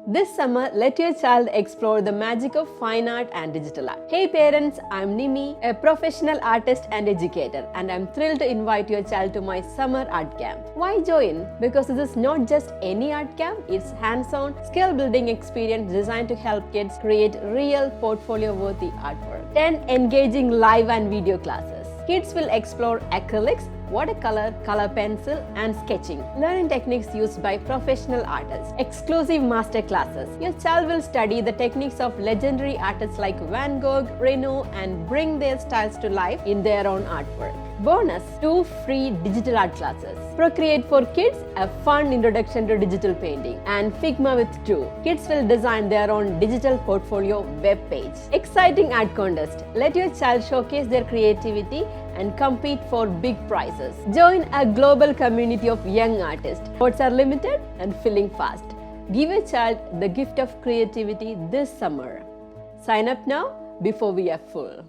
This summer, let your child explore the magic of fine art and digital art. Hey parents, I'm Nimi, a professional artist and educator, and I'm thrilled to invite your child to my summer art camp. Why join? Because this is not just any art camp, it's hands-on, skill-building experience designed to help kids create real portfolio-worthy artwork. 10 engaging live and video classes. Kids will explore acrylics, watercolor, color pencil, and sketching. Learning techniques used by professional artists. Exclusive master classes. Your child will study the techniques of legendary artists like Van Gogh, Reno, and bring their styles to life in their own artwork. Bonus, 2 free digital art classes. Procreate for kids, a fun introduction to digital painting. And Figma with 2. Kids will design their own digital portfolio web page. Exciting art contest. Let your child showcase their creativity and compete for big prizes. Join a global community of young artists. Spots are limited and filling fast. Give your child the gift of creativity this summer. Sign up now before we are full.